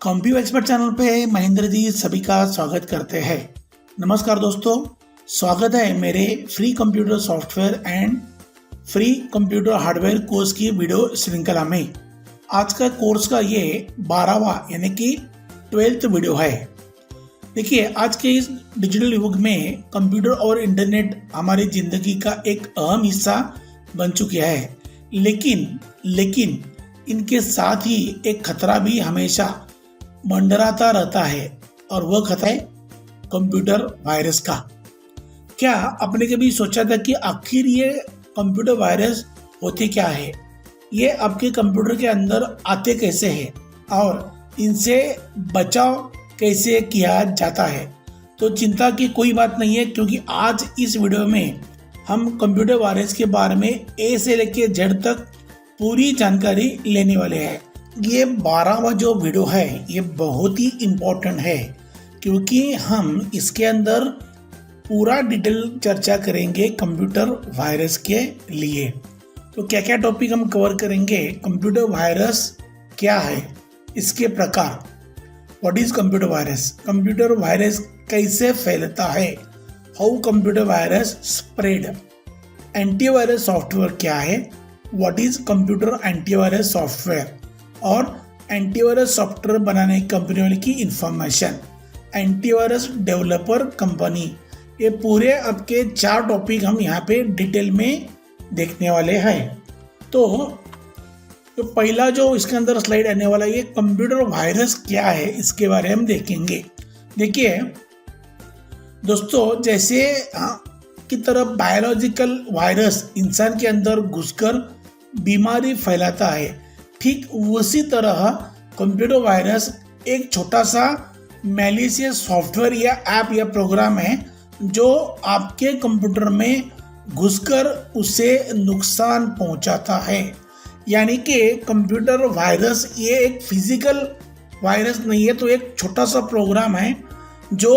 Computer expert channel पे महेंद्र जी सभी का स्वागत करते हैं। नमस्कार दोस्तों, स्वागत है मेरे free computer software and free computer hardware course की वीडियो श्रृंखला में। आज का कोर्स का ये 12वां यानी कि 12th वीडियो है। देखिए, आज के इस डिजिटल युग में कंप्यूटर और इंटरनेट हमारी जिंदगी का एक अहम हिस्सा बन चुके हैं, लेकिन इनके साथ ही एक खतरा भी हमेशा मंडराता रहता है और वह खतरा है कंप्यूटर वायरस का। क्या आपने कभी सोचा था कि आखिर ये कंप्यूटर वायरस होते क्या है, ये आपके कंप्यूटर के अंदर आते कैसे हैं और इनसे बचाव कैसे किया जाता है? तो चिंता की कोई बात नहीं है, क्योंकि आज इस वीडियो में हम कंप्यूटर वायरस के बारे में ए से लेकर जेड तक पूरी जानकारी लेने वाले हैं। ये 12वां जो वीडियो है ये बहुत ही इम्पोर्टेंट है, क्योंकि हम इसके अंदर पूरा डिटेल चर्चा करेंगे कंप्यूटर वायरस के लिए। तो क्या क्या टॉपिक हम कवर करेंगे? कंप्यूटर वायरस क्या है, इसके प्रकार, what is computer virus, computer virus कैसे फैलता है, how computer virus spread, antivirus software क्या है, what is computer antivirus software, और एंटीवायरस सॉफ्टवेयर बनाने की कंपनियों की इंफॉर्मेशन, एंटीवायरस डेवलपर कंपनी, ये पूरे आपके 4 टॉपिक हम यहाँ पे डिटेल में देखने वाले हैं। तो पहला जो इसके अंदर स्लाइड आने वाला है, ये कंप्यूटर वायरस क्या है, इसके बारे में हम देखेंगे। देखिए दोस्तों, जैसे की तरह बायोलॉजिकल वायरस इंसान के अंदर घुसकर बीमारी फैलाता है, ठीक उसी तरह कंप्यूटर वायरस एक छोटा सा मैलिशियस सॉफ्टवेयर या ऐप या प्रोग्राम है जो आपके कंप्यूटर में घुसकर उसे नुकसान पहुंचाता है। यानी कि कंप्यूटर वायरस ये एक फिजिकल वायरस नहीं है, तो एक छोटा सा प्रोग्राम है जो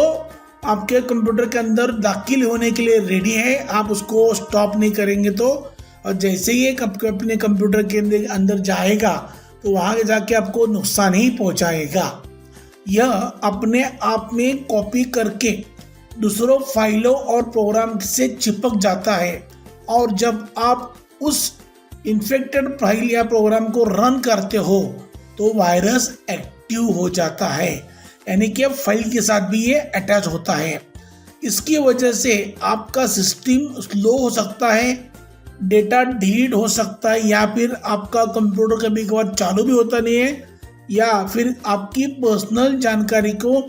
आपके कंप्यूटर के अंदर दाखिल होने के लिए रेडी है। आप उसको स्टॉप नहीं करेंगे तो, और जैसे ही अपने कंप्यूटर के अंदर जाएगा तो वहां जाके आपको नुकसान ही पहुंचाएगा। यह अपने आप में कॉपी करके दूसरों फाइलों और प्रोग्राम से चिपक जाता है, और जब आप उस इन्फेक्टेड फाइल या प्रोग्राम को रन करते हो तो वायरस एक्टिव हो जाता है, यानी कि फाइल के साथ भी ये अटैच होता है। इसकी वजह से आपका सिस्टम स्लो हो सकता है, डेटा डिलीट हो सकता है, या फिर आपका कंप्यूटर कभी कभार चालू भी होता नहीं है, या फिर आपकी पर्सनल जानकारी को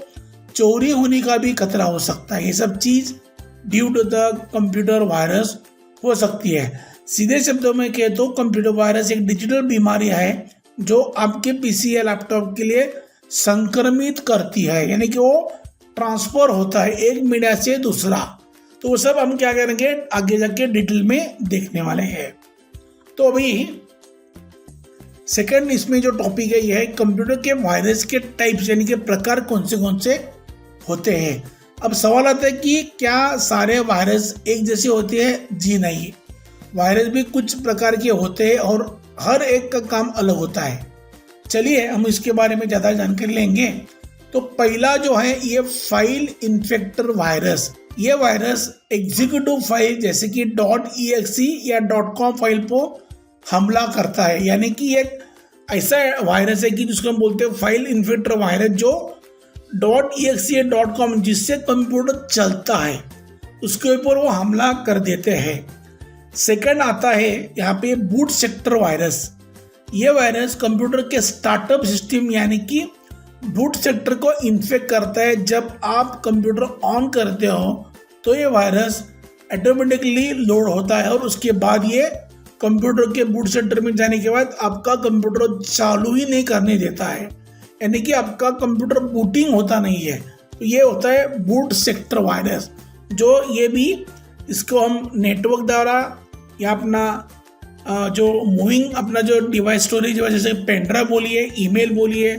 चोरी होने का भी खतरा हो सकता है। ये सब चीज due to the computer virus हो सकती है। सीधे शब्दों में कहे तो कंप्यूटर वायरस एक डिजिटल बीमारी है जो आपके पीसी या लैपटॉप के लिए संक्रमित करती है, यानी कि वो ट्रांसफर होता है एक मीडिया से दूसरा। तो वो सब हम क्या करेंगे आगे जाके डिटेल में देखने वाले हैं। तो अभी सेकंड इसमें जो टॉपिक है, यह है कंप्यूटर के वायरस के टाइप्स, यानी कि प्रकार कौन से होते हैं। अब सवाल आता है कि क्या सारे वायरस एक जैसे होते हैं? जी नहीं, वायरस भी कुछ प्रकार के होते हैं और हर एक का काम अलग होता है। चलिए हम इसके बारे में ज़्यादा जानकारी लेंगे। तो पहला जो है ये फाइल इन्फेक्टर वायरस। ये वायरस एग्जीक्यूटिव फाइल जैसे कि .exe या .com फाइल को हमला करता है, यानी कि एक ऐसा वायरस है कि जिसको हम बोलते हैं फाइल इन्फेक्टर वायरस, जो .exe या .com जिससे कंप्यूटर चलता है उसके ऊपर वो हमला कर देते हैं। सेकंड आता है यहाँ पे बूट सेक्टर वायरस। ये वायरस कंप्यूटर के स्टार्टअप सिस्टम यानी कि बूट सेक्टर को इन्फेक्ट करता है। जब आप कंप्यूटर ऑन करते हो तो ये वायरस ऑटोमेटिकली लोड होता है, और उसके बाद ये कंप्यूटर के बूट सेक्टर में जाने के बाद आपका कंप्यूटर चालू ही नहीं करने देता है, यानी कि आपका कंप्यूटर बूटिंग होता नहीं है। तो ये होता है बूट सेक्टर वायरस, जो ये भी इसको हम नेटवर्क द्वारा या अपना जो मूविंग अपना जो डिवाइस स्टोरेज जैसे पेनड्राइव बोलिए, ईमेल बोलिए,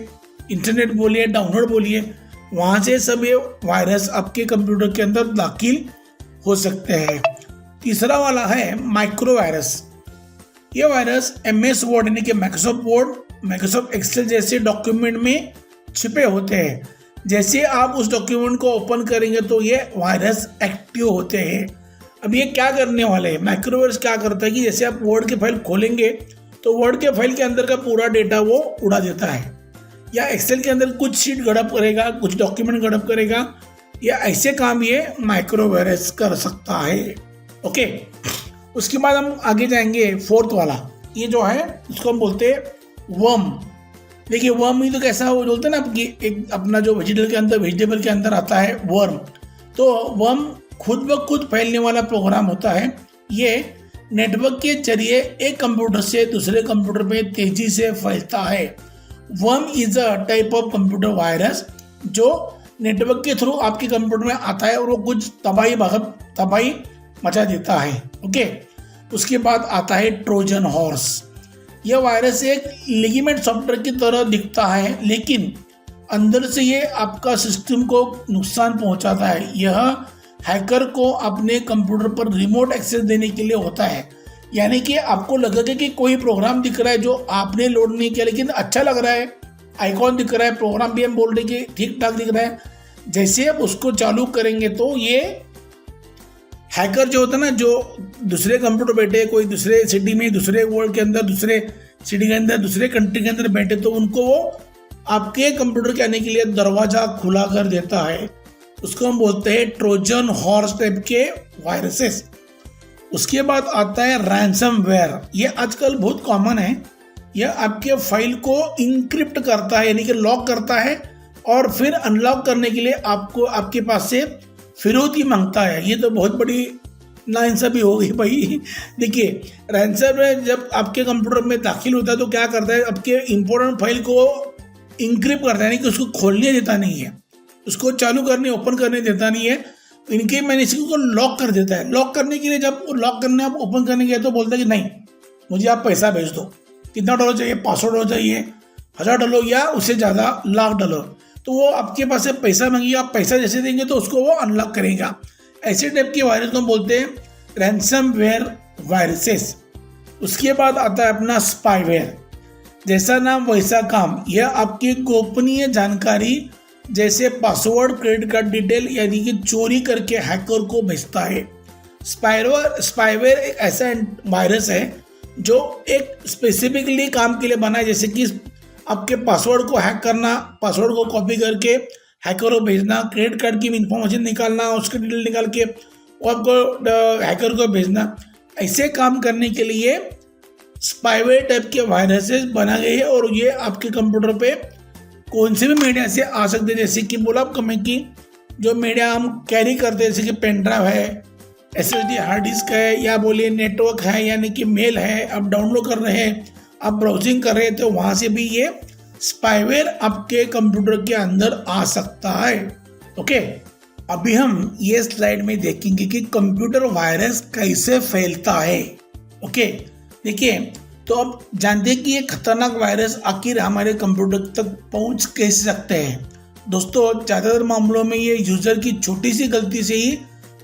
इंटरनेट बोलिए, डाउनलोड बोलिए, वहाँ से सब ये वायरस आपके कंप्यूटर के अंदर दाखिल हो सकते हैं। तीसरा वाला है माइक्रो वायरस। ये वायरस MS वर्ड यानी कि माइक्रोसॉफ्ट वर्ड, माइक्रोसॉफ्ट एक्सेल जैसे डॉक्यूमेंट में छिपे होते हैं। जैसे आप उस डॉक्यूमेंट को ओपन करेंगे तो ये वायरस एक्टिव होते हैं। अब ये क्या करने वाले हैं, माइक्रोवायरस क्या करता है कि जैसे आप वर्ड के फाइल खोलेंगे तो वर्ड के फाइल के अंदर का पूरा डेटा वो उड़ा देता है, या एक्सेल के अंदर कुछ शीट गड़प करेगा, कुछ डॉक्यूमेंट गड़प करेगा, या ऐसे काम ये माइक्रोवायरस कर सकता है। ओके, उसके बाद हम आगे जाएंगे फोर्थ वाला, ये जो है इसको हम बोलते हैं वर्म। देखिए वर्म ही तो कैसा वो बोलते हैं ना, आपकी एक अपना जो वेजिटेबल के अंदर आता है वर्म, तो वर्म खुद ब खुद फैलने वाला प्रोग्राम होता है। ये नेटवर्क के जरिए एक कंप्यूटर से दूसरे कंप्यूटर में तेजी से फैलता है। Worm is a type of computer virus जो नेटवर्क के थ्रू आपके कंप्यूटर में आता है और वो कुछ तबाही मचा देता है। ओके, उसके बाद आता है ट्रोजन हॉर्स। यह वायरस एक लिगेमेंट सॉफ्टवेयर की तरह दिखता है, लेकिन अंदर से ये आपका सिस्टम को नुकसान पहुंचाता है। यह हैकर को अपने कंप्यूटर पर रिमोट एक्सेस देने के लिए होता है। यानी कि आपको लगेगा कि कोई प्रोग्राम दिख रहा है जो आपने लोड नहीं किया, लेकिन अच्छा लग रहा है, आइकॉन दिख रहा है, प्रोग्राम भी हम बोल रहे कि ठीक ठाक दिख रहा है। जैसे आप उसको चालू करेंगे तो ये हैकर जो होता है ना, जो दूसरे कंप्यूटर बैठे, कोई दूसरे सिटी में, दूसरे वर्ल्ड के अंदर, दूसरे सिटी के अंदर, दूसरे कंट्री के अंदर बैठे, तो उनको वो आपके कंप्यूटर के आने के लिए दरवाजा खुला कर देता है। उसको हम बोलते हैं ट्रोजन हॉर्स टाइप के वायरसेस। उसके बाद आता है रैंसमवेयर। ये आजकल बहुत कॉमन है। यह आपके फाइल को इंक्रिप्ट करता है, यानी कि लॉक करता है, और फिर अनलॉक करने के लिए आपको आपके पास से फिरौती मांगता है। ये तो बहुत बड़ी नाइंसाफी हो गई भाई। देखिए रैंसमवेयर जब आपके कंप्यूटर में दाखिल होता है तो क्या करता है, आपके इंपॉर्टेंट फाइल को इंक्रिप्ट करता है, यानी कि उसको खोलने देता नहीं है, उसको चालू करने ओपन करने देता नहीं है। इनके मैंने इसको लॉक कर देता है। लॉक करने के लिए जब लॉक करने आप ओपन करने गए तो बोलता है कि नहीं, मुझे आप पैसा भेज दो, कितना डॉलर चाहिए, $500 चाहिए, $1000 या उससे ज़्यादा, $1,00,000। तो वो आपके पास से पैसा मांगेगा, आप पैसा जैसे देंगे तो उसको वो अनलॉक करेगा। ऐसे टाइप के वायरस को बोलते हैं रैंसमवेयर वायरसेस। उसके बाद आता है अपना स्पाईवेयर। जैसा नाम वैसा काम, यह आपकी गोपनीय जानकारी जैसे पासवर्ड, क्रेडिट कार्ड डिटेल यानी कि चोरी करके हैकर को भेजता है। स्पाईवेयर एक ऐसा वायरस है जो एक स्पेसिफिकली काम के लिए बना है, जैसे कि आपके पासवर्ड को हैक करना, पासवर्ड को कॉपी करके हैकर को भेजना, क्रेडिट कार्ड की इंफॉर्मेशन निकालना, उसके डिटेल निकाल के वो आपको हैकर को भेजना। ऐसे काम करने के लिए स्पाईवेयर टाइप के वायरसेस बना गए हैं, और ये आपके कंप्यूटर पे कौन से भी मीडिया से आ सकते हैं। जैसे कि बोला आपको मैं कि जो मीडिया हम कैरी करते हैं, जैसे कि पेन ड्राइव है, SSD हार्ड डिस्क है, या बोलिए नेटवर्क है, यानी कि मेल है, आप डाउनलोड कर रहे हैं, आप ब्राउजिंग कर रहे हैं, तो वहाँ से भी ये स्पाईवेयर आपके कंप्यूटर के अंदर आ सकता है। ओके, अभी हम ये स्लाइड में देखेंगे कि कंप्यूटर वायरस कैसे फैलता है। ओके, देखिए तो अब जानते हैं कि ये खतरनाक वायरस आखिर हमारे कंप्यूटर तक पहुंच कैसे सकते हैं। दोस्तों ज़्यादातर मामलों में ये यूज़र की छोटी सी गलती से ही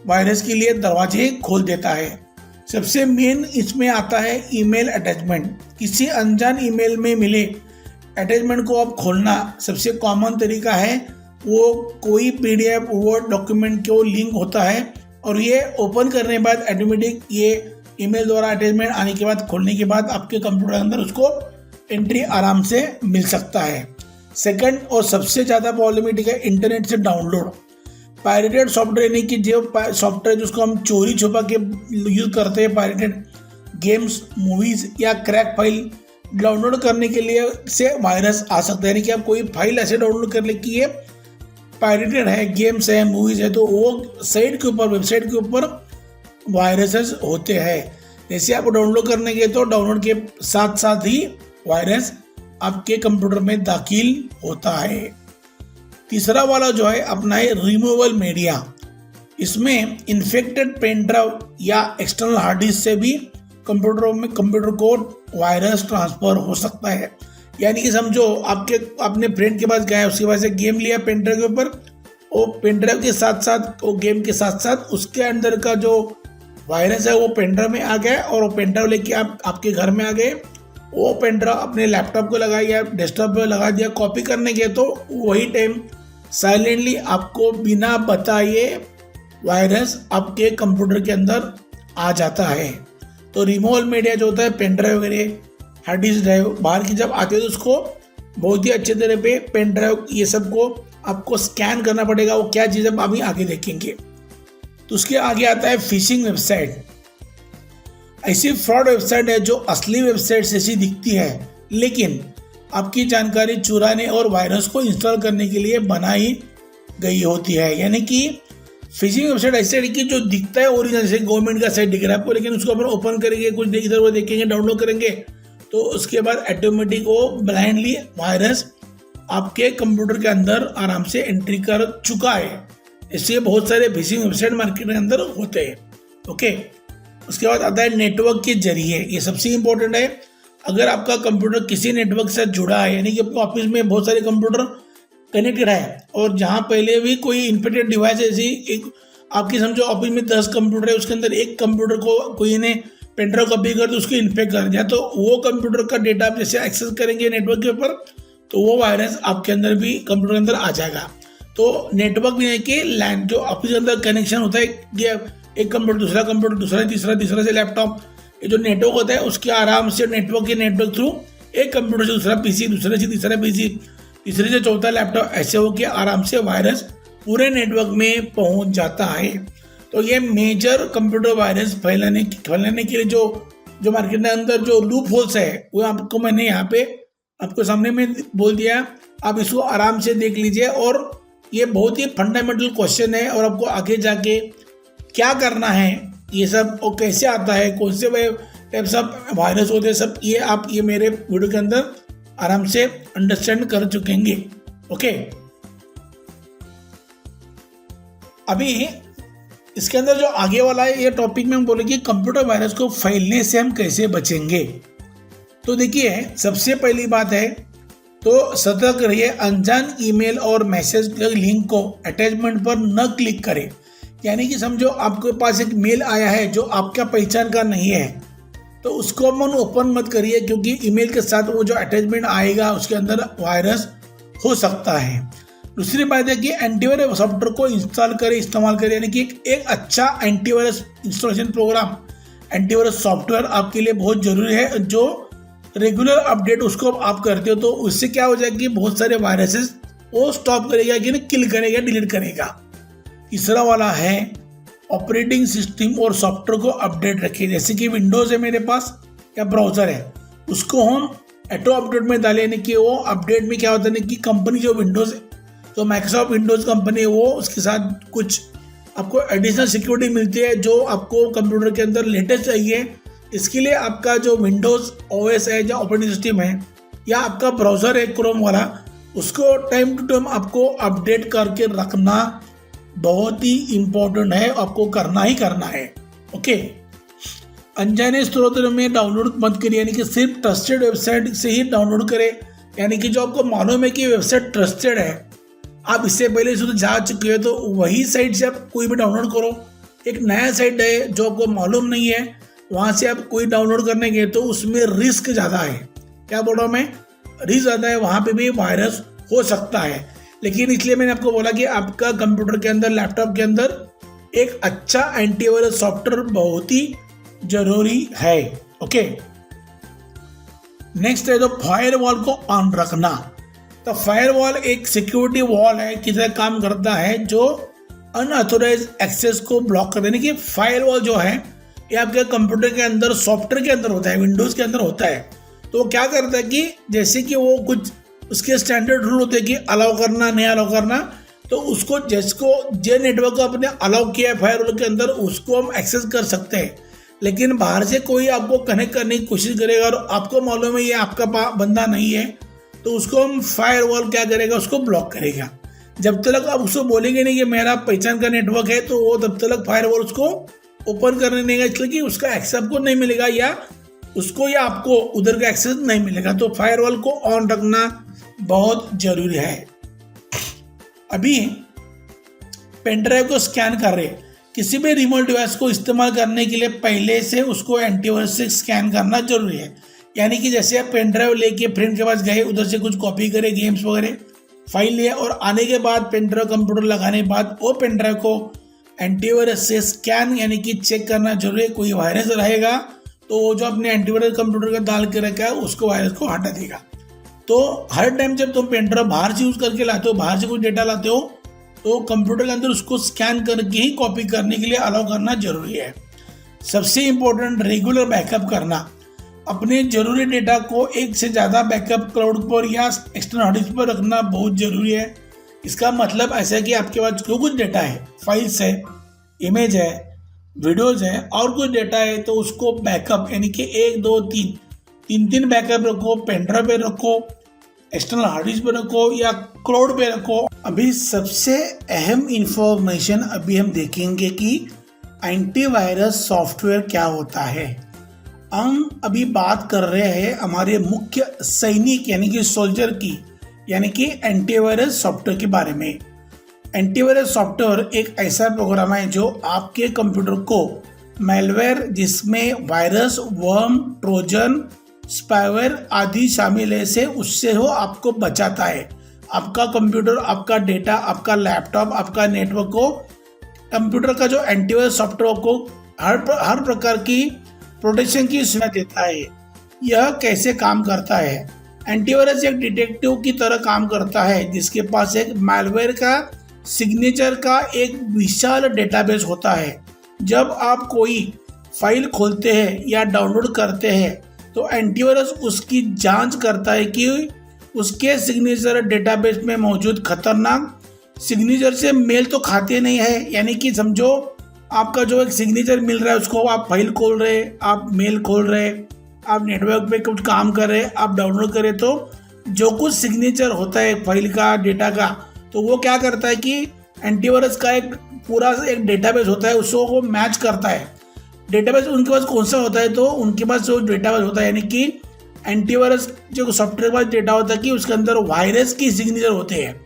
वायरस के लिए दरवाजे खोल देता है। सबसे मेन इसमें आता है ईमेल अटैचमेंट। किसी अनजान ईमेल में मिले अटैचमेंट को आप खोलना सबसे कॉमन तरीका है। वो कोई PDF वर्ड डॉक्यूमेंट को लिंक होता है, और ये ओपन करने के बाद ऑटोमेटिक ये ईमेल द्वारा अटैचमेंट आने के बाद खोलने के बाद आपके कंप्यूटर के अंदर उसको एंट्री आराम से मिल सकता है। सेकंड और सबसे ज़्यादा प्रॉब्लमेटिक है इंटरनेट से डाउनलोड। पायरेटेड सॉफ्टवेयर, यानी कि जो सॉफ्टवेयर जिसको हम चोरी छुपा के यूज़ करते हैं, पायरेटेड गेम्स, मूवीज़ या क्रैक फाइल डाउनलोड करने के लिए से वायरस आ सकता है। यानी कि आप कोई फाइल ऐसे डाउनलोड कर ले कि ये पायरेटेड है, गेम्स है, मूवीज़ है, तो वो साइट के ऊपर, वेबसाइट के ऊपर वायरसेस होते हैं। जैसे आप डाउनलोड करने गए तो डाउनलोड के साथ साथ ही वायरस आपके कंप्यूटर में दाखिल होता है। तीसरा वाला जो है अपना है रिमूवल मीडिया। इसमें इन्फेक्टेड पेन ड्राइव या एक्सटर्नल हार्ड डिस्क से भी कंप्यूटर को वायरस ट्रांसफर हो सकता है। यानी कि समझो अपने फ्रेंड के पास गए, उसके पास से गेम लिया पेन ड्राइव के ऊपर, वो पेन ड्राइव के साथ साथ वो गेम के साथ साथ उसके अंदर का जो वायरस है वो पेन ड्राइव में आ गया, और वो पेन ड्राइव लेके आप आपके घर में आ गए, वो पेन ड्राइव अपने लैपटॉप को लगा या डेस्कटॉप पे लगा दिया कॉपी करने के, तो वही टाइम साइलेंटली आपको बिना बताए वायरस आपके कंप्यूटर के अंदर आ जाता है। तो रिमूवल मीडिया जो होता है पेन ड्राइव वगैरह, हार्ड डिस्क ड्राइव बाहर की जब आती है तो उसको बहुत ही अच्छे तरह पे पेन ड्राइव ये सब को आपको स्कैन करना पड़ेगा। वो क्या चीज़ है अभी आगे देखेंगे। तो उसके आगे आता है फिशिंग वेबसाइट। ऐसी फ्रॉड वेबसाइट है जो असली वेबसाइट जैसी दिखती है, लेकिन आपकी जानकारी चुराने और वायरस को इंस्टॉल करने के लिए बनाई गई होती है। यानी कि फिशिंग वेबसाइट ऐसे है कि जो दिखता है ओरिजिनल, जैसे गवर्नमेंट का साइट दिख रहा है आपको, लेकिन उसको अपन ओपन करेंगे, कुछ इधर वो देखेंगे, डाउनलोड करेंगे, तो उसके बाद ऑटोमेटिक वो ब्लाइंडली वायरस आपके कंप्यूटर के अंदर आराम से एंट्री कर चुका है। इसलिए बहुत सारे फिशिंग वेबसाइट मार्केट के अंदर होते हैं। ओके, उसके बाद आता है नेटवर्क के जरिए। ये सबसे इम्पोर्टेंट है। अगर आपका कंप्यूटर किसी नेटवर्क से जुड़ा है, यानी कि आपके ऑफिस में बहुत सारे कंप्यूटर कनेक्टेड है और जहाँ पहले भी कोई इन्फेक्टेड डिवाइस ऐसी एक आपकी समझो ऑफिस में 10 कंप्यूटर है, उसके अंदर एक कंप्यूटर को कोई ने पेनड्राइव कॉपी कर तो उसको इन्फेक्ट कर दिया, तो वो कंप्यूटर का डेटा आप जैसे एक्सेस करेंगे नेटवर्क के ऊपर, तो वो वायरस आपके अंदर भी कंप्यूटर के अंदर आ जाएगा। तो नेटवर्क भी है कि लैंड जो ऑफिस के अंदर कनेक्शन होता है, ये एक कंप्यूटर दूसरा कंप्यूटर दूसरा तीसरा तीसरा से लैपटॉप, ये जो नेटवर्क होता है उसके आराम से नेटवर्क थ्रू एक कंप्यूटर से दूसरा पीसी, दूसरे से तीसरा पीसी, तीसरे से चौथा लैपटॉप, ऐसे होकर आराम से वायरस पूरे नेटवर्क में पहुंच जाता है। तो ये मेजर कंप्यूटर वायरस फैलाने के लिए जो मार्केट के अंदर जो लूप होल्स है वो आपको मैंने यहाँ पे आपको सामने में बोल दिया। आप इसको आराम से देख लीजिए और ये बहुत ही फंडामेंटल क्वेश्चन है और आपको आगे जाके क्या करना है ये सब और कैसे आता है, कौन से टाइप सब वायरस होते हैं, सब ये मेरे वीडियो के अंदर आराम से अंडरस्टैंड कर चुकेंगे। ओके, अभी इसके अंदर जो आगे वाला है ये टॉपिक में हम बोलेंगे कंप्यूटर वायरस को फैलने से हम कैसे बचेंगे। तो देखिए, सबसे पहली बात है तो सतर्क रहिए, अनजान ईमेल और मैसेज के लिंक को अटैचमेंट पर न क्लिक करें। यानी कि समझो आपके पास एक मेल आया है जो आपका पहचान का नहीं है, तो उसको मन ओपन मत करिए, क्योंकि ईमेल के साथ वो जो अटैचमेंट आएगा उसके अंदर वायरस हो सकता है। दूसरी बात है कि एंटीवायरस सॉफ्टवेयर को इस्तेमाल करें, यानी कि एक अच्छा antivirus installation program, antivirus software आपके लिए बहुत जरूरी है। जो रेगुलर अपडेट उसको आप करते हो तो उससे क्या हो जाएगी, बहुत सारे वायरसेस वो स्टॉप करेगा कि किल करेगा, डिलीट करेगा। तीसरा वाला है ऑपरेटिंग सिस्टम और सॉफ्टवेयर को अपडेट रखिए। जैसे कि विंडोज है मेरे पास या ब्राउजर है, उसको हम ऑटो अपडेट में डालें, यानी कि वो अपडेट में क्या होता है कि कंपनी जो विंडोज तो माइक्रोसॉफ्ट विंडोज कंपनी है वो उसके साथ कुछ आपको एडिशनल सिक्योरिटी मिलती है जो आपको कंप्यूटर के अंदर लेटेस्ट चाहिए। इसके लिए आपका जो विंडोज ओएस है या ऑपरेटिंग सिस्टम है या आपका ब्राउजर है क्रोम वाला, उसको टाइम टू टाइम आपको अपडेट करके रखना बहुत ही इम्पोर्टेंट है, आपको करना ही करना है। ओके, अनजाने स्रोतों में डाउनलोड मत करिए, यानी कि सिर्फ ट्रस्टेड वेबसाइट से ही डाउनलोड करें। यानी कि जो आपको मालूम है कि वेबसाइट ट्रस्टेड है, आप इससे पहले इसे तो जा चुके हो, तो वही साइट से आप कोई भी डाउनलोड करो। एक नया साइट है जो आपको मालूम नहीं है, वहाँ से आप कोई डाउनलोड करने गए तो उसमें रिस्क ज़्यादा है। क्या बोल रहा हूँ मैं, रिस्क ज़्यादा है, वहाँ पे भी वायरस हो सकता है। लेकिन इसलिए मैंने आपको बोला कि आपका कंप्यूटर के अंदर, लैपटॉप के अंदर एक अच्छा एंटीवायरस सॉफ्टवेयर बहुत ही जरूरी है। ओके, नेक्स्ट है तो फायरवॉल को ऑन रखना। तो फायरवॉल एक सिक्योरिटी वॉल है, किस तरह काम करता है, जो अनऑथोराइज एक्सेस को ब्लॉक कर देने की। फायरवॉल जो है ये आपके कंप्यूटर के अंदर सॉफ्टवेयर के अंदर होता है, विंडोज के अंदर होता है। तो वो क्या करता है कि जैसे कि वो कुछ उसके स्टैंडर्ड रूल होते हैं कि अलाउ करना नहीं अलाउ करना, तो उसको जिसको जो नेटवर्क को अपने अलाउ किया है फायरवॉल के अंदर उसको हम एक्सेस कर सकते हैं। लेकिन बाहर से कोई आपको कनेक्ट करने की कोशिश करेगा और आपको मालूम है ये आपका बंदा नहीं है, तो उसको हम फायरवॉल क्या करेगा, उसको ब्लॉक करेगा। जब तक आप उसको बोलेंगे नहीं कि मेरा पहचान का नेटवर्क है, तो वो तब तक फायरवॉल उसको ओपन करने नहीं देगा, इसलिए कि उसका एक्सेस आपको नहीं मिलेगा या उसको या आपको उधर का एक्सेस नहीं मिलेगा। तो फायरवॉल को ऑन रखना बहुत जरूरी है। अभी पेन ड्राइव को स्कैन कर रहे, किसी भी रिमोट डिवाइस को इस्तेमाल करने के लिए पहले से उसको एंटीवायरस से स्कैन करना जरूरी है। यानी कि जैसे आप पेन ड्राइव लेके फ्रेंड के पास गए, उधर से कुछ कॉपी करे, गेम्स वगैरह फाइल लिया, और आने के बाद पेन ड्राइव कंप्यूटर लगाने के बाद वो पेन ड्राइव को एंटीवायरस से स्कैन यानी कि चेक करना जरूरी है। कोई वायरस रहेगा तो वो जो अपने एंटीवायरस कंप्यूटर का डाल के रखा है उसको वायरस को हटा देगा। तो हर टाइम जब तुम पेन ड्राइव बाहर से यूज करके लाते हो, बाहर से कुछ डेटा लाते हो, तो कंप्यूटर के अंदर उसको स्कैन करके ही कॉपी करने के लिए अलाउ करना जरूरी है। सबसे इम्पोर्टेंट, रेगुलर बैकअप करना। अपने जरूरी डेटा को एक से ज़्यादा बैकअप क्लाउड पर या एक्सटर्नल हार्ड डिस्क पर रखना बहुत जरूरी है। इसका मतलब ऐसा है कि आपके पास जो कुछ डेटा है, फाइल्स है, इमेज है, वीडियोज है और कुछ डेटा है, तो उसको बैकअप यानी कि 1 2 3 बैकअप रखो, पेन ड्राइव पे रखो, एक्सटर्नल हार्ड डिस्क पे रखो या क्लाउड पे रखो। अभी सबसे अहम इंफॉर्मेशन अभी हम देखेंगे कि एंटीवायरस सॉफ्टवेयर क्या होता है। हम अभी बात कर रहे हैं हमारे मुख्य सैनिक यानी कि सोल्जर की, यानी कि एंटीवायरस सॉफ्टवेयर के बारे में। एंटीवायरस सॉफ्टवेयर एक ऐसा प्रोग्राम है जो आपके कंप्यूटर को मैलवेयर, जिसमें वायरस, वर्म, ट्रोजन, स्पाइवेयर आदि शामिल है, से उससे हो आपको बचाता है। आपका कंप्यूटर, आपका डेटा, आपका लैपटॉप, आपका नेटवर्क को, कंप्यूटर का जो एंटीवायरस सॉफ्टवेयर को हर प्रकार की प्रोटेक्शन की सुविधा देता है। यह कैसे काम करता है? एंटीवायरस एक डिटेक्टिव की तरह काम करता है जिसके पास एक मैलवेयर का सिग्नेचर का एक विशाल डेटाबेस होता है। जब आप कोई फाइल खोलते हैं या डाउनलोड करते हैं तो एंटीवायरस उसकी जांच करता है कि उसके सिग्नेचर डेटाबेस में मौजूद खतरनाक सिग्नेचर से मेल तो खाते नहीं है। यानी कि समझो आपका जो एक सिग्नेचर मिल रहा है उसको आप फाइल खोल रहे, आप मेल खोल रहे, आप नेटवर्क पे कुछ काम कर रहे, आप डाउनलोड कर रहे, तो जो कुछ सिग्नेचर होता है फाइल का, डेटा का, तो वो क्या करता है कि एंटीवायरस का एक पूरा एक डेटाबेस होता है, उसको वो मैच करता है। डेटाबेस उनके पास कौन सा होता है? तो उनके पास जो डेटाबेस होता है, यानी कि एंटीवायरस जो सॉफ्टवेयर के पास डेटा होता है कि उसके अंदर वायरस की सिग्नेचर होते हैं।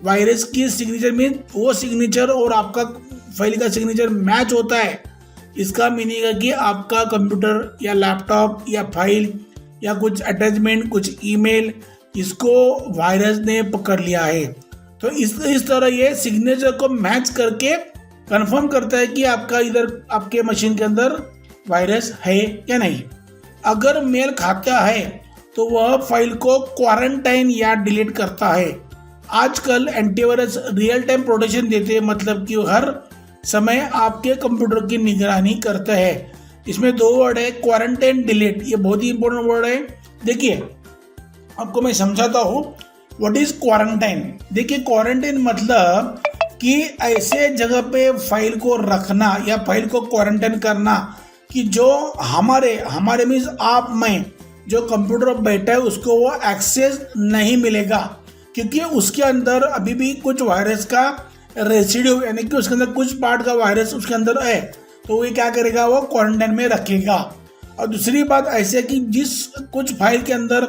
वायरस की सिग्नेचर मीन वो सिग्नेचर और आपका फाइल का सिग्नेचर मैच होता है। इसका मीनिंग है कि आपका कंप्यूटर या लैपटॉप या फाइल या कुछ अटैचमेंट, कुछ ईमेल, इसको वायरस ने पकड़ लिया है। तो इस तरह ये सिग्नेचर को मैच करके कंफर्म करता है कि आपका इधर आपके मशीन के अंदर वायरस है या नहीं। अगर मेल खाता है तो वह फाइल को क्वारंटाइन या डिलीट करता है। आजकल एंटीवायरस रियल टाइम प्रोटेक्शन देते हैं, मतलब कि हर समय आपके कंप्यूटर की निगरानी करता है। इसमें 2 वर्ड है, क्वारंटाइन, डिलीट। ये बहुत ही इंपॉर्टेंट वर्ड है। देखिए आपको मैं समझाता हूँ व्हाट इज क्वारंटाइन। देखिए क्वारंटाइन मतलब कि ऐसे जगह पे फाइल को रखना या फाइल को क्वारंटाइन करना कि जो हमारे मीन्स आप, मैं जो कंप्यूटर पर बैठा है उसको वो एक्सेस नहीं मिलेगा, क्योंकि उसके अंदर अभी भी कुछ वायरस का रेसिड्यू यानी कि उसके अंदर कुछ पार्ट का वायरस उसके अंदर है, तो वो क्या करेगा, वो क्वारंटाइन में रखेगा। और दूसरी बात ऐसे कि जिस कुछ फाइल के अंदर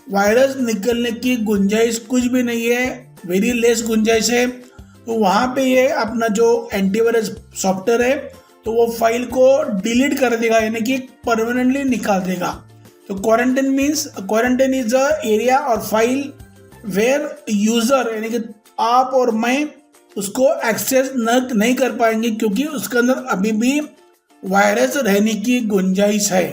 वायरस निकलने की गुंजाइश कुछ भी नहीं है, वेरी लेस गुंजाइश है, तो वहाँ पे ये अपना जो एंटीवायरस सॉफ्टवेयर है तो वो फाइल को डिलीट कर देगा, यानी कि परमानेंटली निकाल देगा। तो quarantine means, quarantine is a area और फाइल वेयर यूजर यानी कि आप और मैं उसको एक्सेस नहीं कर पाएंगे, क्योंकि उसके अंदर अभी भी वायरस रहने की गुंजाइश है।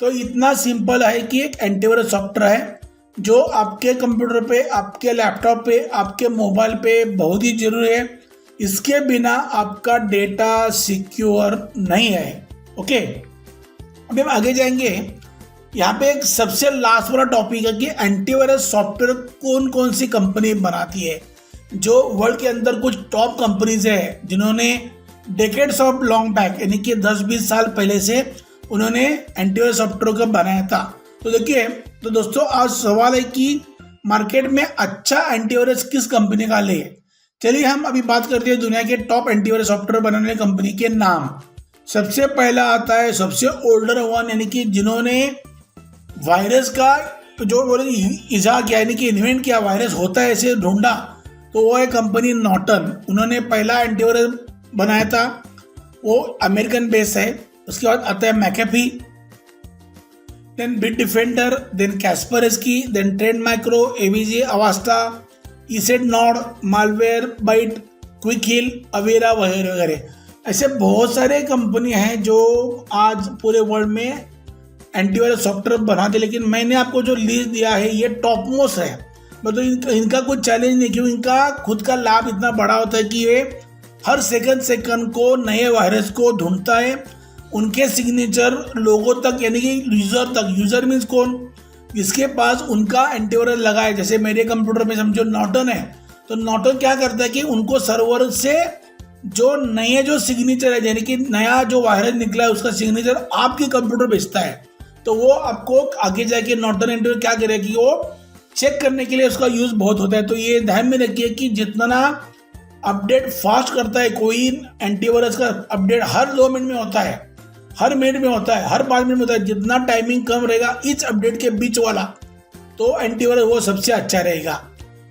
तो इतना सिंपल है कि एक एंटीवायरस सॉफ्टवेयर है जो आपके कंप्यूटर पे, आपके लैपटॉप पे, आपके मोबाइल पे बहुत ही जरूरी है। इसके बिना आपका डेटा सिक्योर नहीं है। ओके, अभी हम आगे जाएंगे। यहाँ पे एक सबसे लास्ट वाला टॉपिक है कि एंटीवायरस सॉफ्टवेयर कौन कौन सी कंपनी बनाती है। जो वर्ल्ड के अंदर कुछ टॉप कंपनीज है जिन्होंने डेकेड्स ऑफ लॉन्ग बैक यानी कि 10-20 साल पहले से उन्होंने एंटीवायरस सॉफ्टवेयर को बनाया था। तो देखिए, तो दोस्तों आज सवाल है कि मार्केट में अच्छा एंटीवायरस किस कंपनी का ले। चलिए हम अभी बात करते हैं दुनिया के टॉप एंटीवायरस सॉफ्टवेयर बनाने वाली कंपनी के नाम। सबसे पहला आता है सबसे ओल्डर वन, यानी कि जिन्होंने वायरस का जो बोले इजाद किया यानी कि इन्वेंट किया, वायरस होता है ऐसे ढूंढा, तो वो है कंपनी नॉर्टन। उन्होंने पहला एंटीवायरस बनाया था, वो अमेरिकन बेस है। उसके बाद आता है McAfee. then Bitdefender, then Kaspersky, then Trend Micro, AVG, Avasta, ESET-Nord, Malwarebytes, Quickheal, Avira वगैरह वगैरह। ऐसे बहुत सारे कंपनी हैं जो आज पूरे वर्ल्ड में एंटीवायरस सॉफ्टवेयर बनाते, लेकिन मैंने आपको जो लिस्ट दिया है ये टॉप मोस्ट है। मतलब इनका कोई चैलेंज नहीं, क्यों इनका खुद का लाभ इतना बड़ा होता है कि ये हर सेकंड को नए वायरस को ढूंढता है, उनके सिग्नेचर लोगों तक, यानी कि यूजर तक। यूजर मीन्स कौन? जिसके पास उनका एंटीवायरस लगा है। जैसे मेरे कंप्यूटर में समझो नॉर्टन है, तो नॉर्टन क्या करता है कि उनको सर्वर से जो नए जो सिग्नेचर है, यानी कि नया जो वायरस निकला है उसका सिग्नेचर आपके कंप्यूटर भेजता है। तो वो आपको आगे जाके नॉर्टन एंटीवायरस क्या करेगा कि वो चेक करने के लिए उसका यूज बहुत होता है। तो ये ध्यान में रखिए कि जितना अपडेट फास्ट करता है कोई एंटीवायरस का अपडेट, हर 2 मिनट में होता है, हर मिनट में होता है, हर 5 मिनट में होता है, जितना टाइमिंग कम रहेगा इस अपडेट के बीच वाला, तो एंटीवायरस वो सबसे अच्छा रहेगा।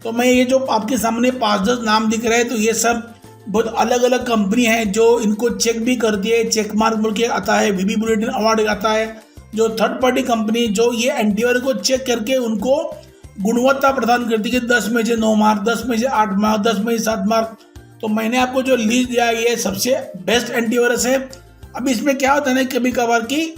तो मैं ये जो आपके सामने 5-10 नाम दिख रहे हैं, तो ये सब बहुत अलग अलग कंपनी है जो इनको चेक भी करती है। चेक मार्क बोल के आता है, VB बुलेटिन अवार्ड आता है, जो थर्ड पार्टी कंपनी जो ये एंटीवायरस को चेक करके उनको गुणवत्ता प्रदान करती है कि 10 में से 9 मार्क, 10 में से 8 मार्क, 10 में से 7 मार्क। तो मैंने आपको जो लिस्ट दिया है ये सबसे बेस्ट एंटीवायरस है। अब इसमें क्या होता है ना, कभी कभार की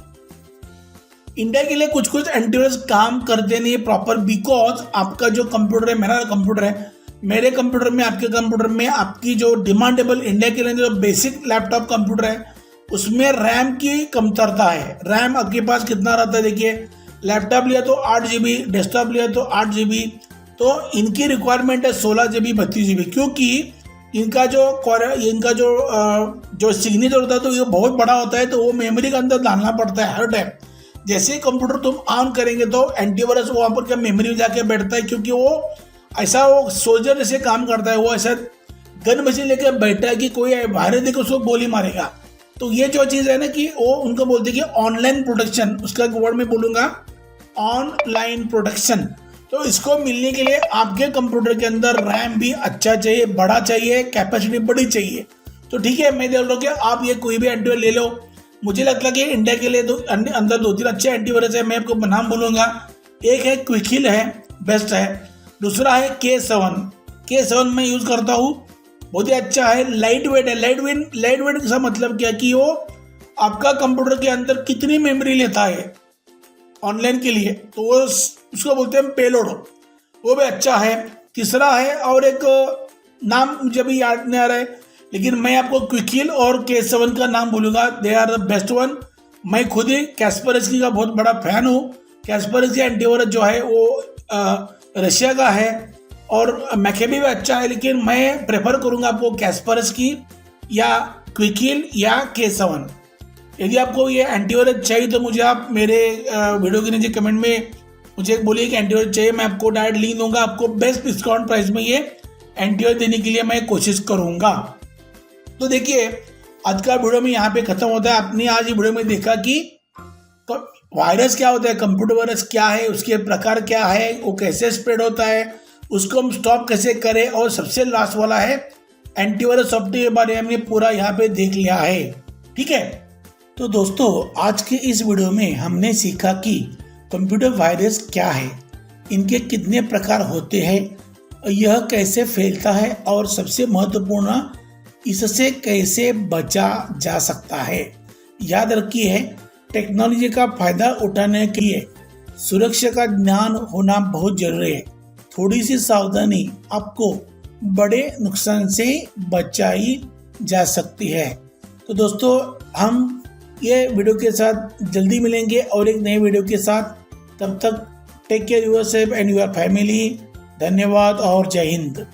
इंडिया के लिए कुछ कुछ एंटीवायरस काम करते नहीं प्रॉपर, बिकॉज आपका जो कंप्यूटर है, मेरा कंप्यूटर है, मेरे कंप्यूटर में, आपके कंप्यूटर में, आपकी जो डिमांडेबल इंडिया के लिए जो बेसिक लैपटॉप कंप्यूटर है उसमें रैम की कमतरता है। रैम आपके पास कितना रहता है, देखिए लैपटॉप लिया तो 8 GB, डेस्कटॉप लिया तो 8 GB, तो इनकी रिक्वायरमेंट है 16 GB, 32 GB, क्योंकि इनका जो सिग्नेचर होता है तो ये बहुत बड़ा होता है, तो वो मेमोरी के अंदर डालना पड़ता है हर टाइम। जैसे ही कंप्यूटर तुम ऑन करेंगे तो एंटीवायरस वहाँ पर क्या मेमोरी में जाके बैठता है, क्योंकि वो ऐसा वो सोल्जर जैसे काम करता है, वो ऐसा गन मशीन लेकर बैठा है कि कोई वायरस देकर उसको गोली मारेगा। तो ये जो चीज़ है ना कि वो उनको बोलते हैं कि ऑनलाइन प्रोटेक्शन, उसका वर्ड में बोलूँगा ऑनलाइन प्रोटेक्शन। तो इसको मिलने के लिए आपके कंप्यूटर के अंदर रैम भी अच्छा चाहिए, बड़ा चाहिए, कैपेसिटी बड़ी चाहिए। तो ठीक है, मैं बोल रहा हूँ कि आप ये कोई भी एंटीवायरस ले लो। मुझे लगता है कि इंडिया के लिए अंदर 2-3 अच्छे एंटीवायरस है, मैं आपको नाम बोलूँगा। एक है क्विकहिल है, बेस्ट है। दूसरा है K7 मैं यूज़ करता हूँ, बहुत ही अच्छा है, लाइट वेट है। लाइट वेट का मतलब क्या कि वो आपका कंप्यूटर के अंदर कितनी मेमोरी लेता है ऑनलाइन के लिए, तो वो उसको बोलते हैं पेलोड, वो भी अच्छा है। तीसरा है, और एक नाम मुझे भी याद नहीं आ रहा है, लेकिन मैं आपको क्विकहिल और K7 का नाम बोलूँगा, they are the best one. मैं खुद ही कैस्परस्की का बहुत बड़ा फैन हूँ। कैस्परस्की एंटीवायरस जो है वो रशिया का है, और मैकेबी भी अच्छा है, लेकिन मैं प्रेफर करूँगा आपको कैस्परस्की या क्विकहिल या K7। यदि आपको ये एंटीवायरस चाहिए तो मुझे आप मेरे वीडियो के नीचे कमेंट में मुझे बोलिए कि एंटीवायरस चाहिए, मैं आपको डायरेक्ट लिंक दूंगा, आपको बेस्ट डिस्काउंट प्राइस में ये एंटीवायरस देने के लिए मैं कोशिश करूंगा। तो देखिए, आज का वीडियो में यहाँ पे खत्म होता है। आपने आज ये वीडियो में देखा कि वायरस क्या होता है, कंप्यूटर वायरस क्या है, उसके प्रकार क्या है, वो कैसे स्प्रेड होता है, उसको हम स्टॉप कैसे करें, और सबसे लास्ट वाला है एंटीवायरस सॉफ्टवेयर के बारे में हमने पूरा यहाँ पे देख लिया है। ठीक है, तो दोस्तों आज के इस वीडियो में हमने सीखा कि कंप्यूटर वायरस क्या है, इनके कितने प्रकार होते हैं, यह कैसे फैलता है, और सबसे महत्वपूर्ण इससे कैसे बचा जा सकता है। याद रखिए, टेक्नोलॉजी का फायदा उठाने के लिए सुरक्षा का ज्ञान होना बहुत जरूरी है। थोड़ी सी सावधानी आपको बड़े नुकसान से बचाई जा सकती है। तो दोस्तों हम ये वीडियो के साथ जल्दी मिलेंगे और एक नए वीडियो के साथ। तब तक take care yourself and your family. धन्यवाद और जय हिंद।